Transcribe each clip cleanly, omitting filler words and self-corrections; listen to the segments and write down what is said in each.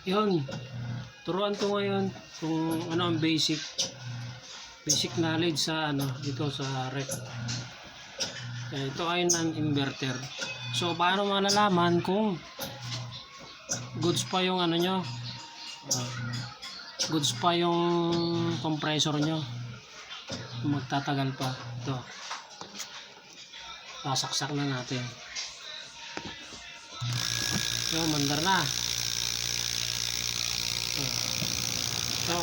Yun, turuan ko ngayon kung ano ang basic knowledge sa ano dito sa rep. Ito ay non-inverter. So paano malalaman kung goods pa yung ano nyo, goods pa yung compressor nyo, magtatagal pa. Ito, pasaksak na natin. So mandar na. So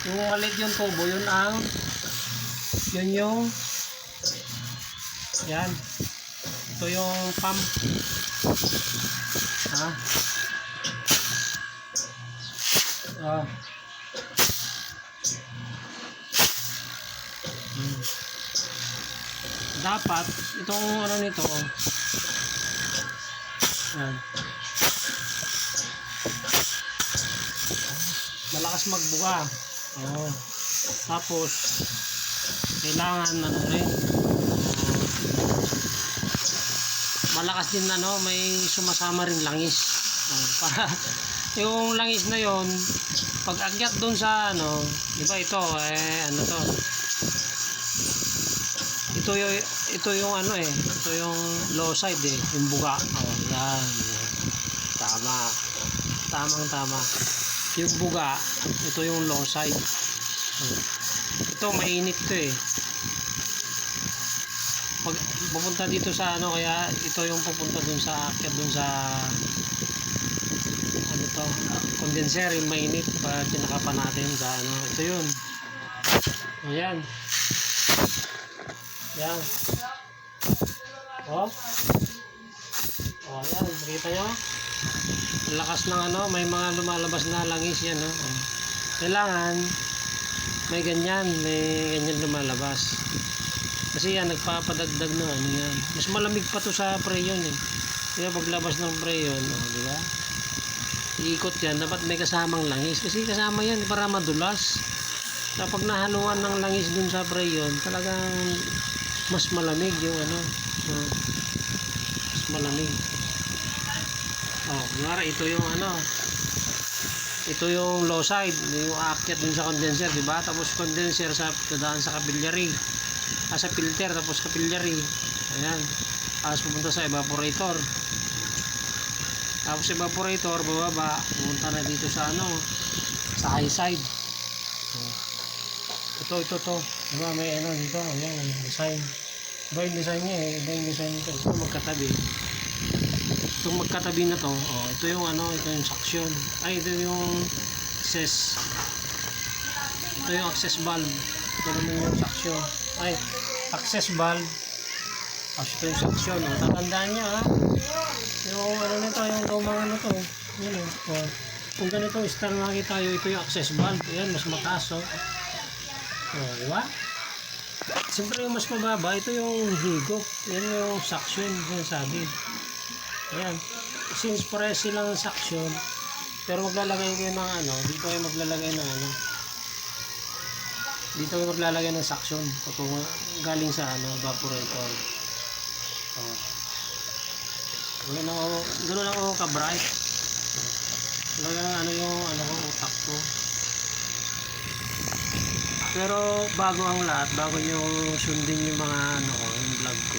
yung maliit yung tubo, yun yung yan, ito yung pump, dapat itong ano nito, yan, malakas magbuka. Tapos kailangan ano rin, malakas din ano, may sumasama rin langis, para yung langis na yon pag akyat doon sa ano, di ba ito ano to, ito yung ano ito yung low side yung buga. Yan, tama yung buga, ito yung low side. Ito mainit to pag pupunta dito sa ano, kaya ito yung pupunta dun sa akyat dun sa ano to, condenser, yung mainit pag kinakapan natin sa ano, ito yun. Ayan, yan, ayan, nakita nyo lakas ng ano, may mga lumalabas na langis yan. Kailangan may ganyan lumalabas, kasi yan nagpapadagdag ng ano yan. Mas malamig pa to sa preyon kaya paglabas ng preyon, di ba, iikot yan, dapat may kasamang langis, kasi kasama yan para madulas. Kapag nahaluan ng langis dun sa preyon, talagang mas malamig yung ano, mas malamig. Kunwari ito yung ano, ito yung low side, yung aakyat dun sa condenser, di ba? Tapos condenser sa dadaan sa capillary, sa filter, tapos capillary, ayan, tapos pupunta sa evaporator, tapos evaporator bababa, pupunta na dito sa ano, sa high side. Ito diba, may ano dito, ayan, design, iba yung design niya iba yung design nito. Ito magkatabi, itong magkatabi na to, ito yung ano, ito yung suction, ito yung access, ito yung access valve, ito naman yung suction, access valve, ito yung suction. Tatandaan nyo yung ano nito, yung lumang ano to, yun kung ganito star nakita tayo, ito yung access valve, ayan, mas mataas diba? Siyempre yung mas mababa, ito yung higop, yan yung suction, sinasabi. Ayan, since pares silang suction, pero maglalagay kayo ng ano, dito kayo maglalagay ng ano, dito kayo maglalagay ng suction galing sa ano, evaporator. Gano'n ako ka-bright. Talagang ano yung ano ko, utak ko. Pero bago ang lahat, bago nyo sundin yung mga ano ko, yung vlog ko,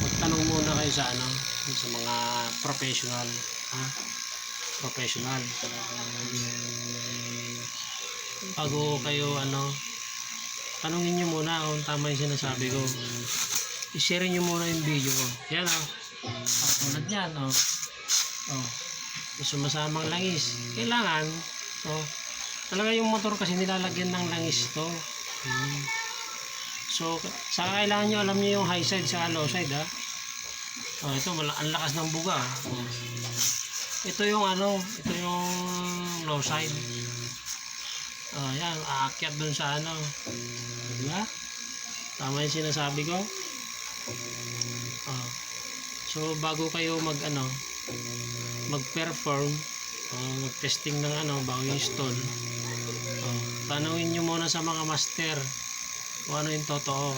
magtanong muna kayo sa ano, sa mga professional, professional. Bago kayo ano, tanungin nyo muna kung tama yung sinasabi ko. I-share nyo muna yung video ko. Yan tulad yan sumasamang langis. Kailangan talaga yung motor kasi nilalagyan ng langis to. So saka kailangan nyo alam nyo yung high side sa low side ito ang lakas ng buga. Ito yung ano, ito yung low side. Yan, aakyat dun sa ano, diba? Tama yung sinasabi ko. So bago kayo mag ano, mag-perform, mag-testing ng ano, bago install, tanungin nyo muna sa mga master kung ano yung totoo.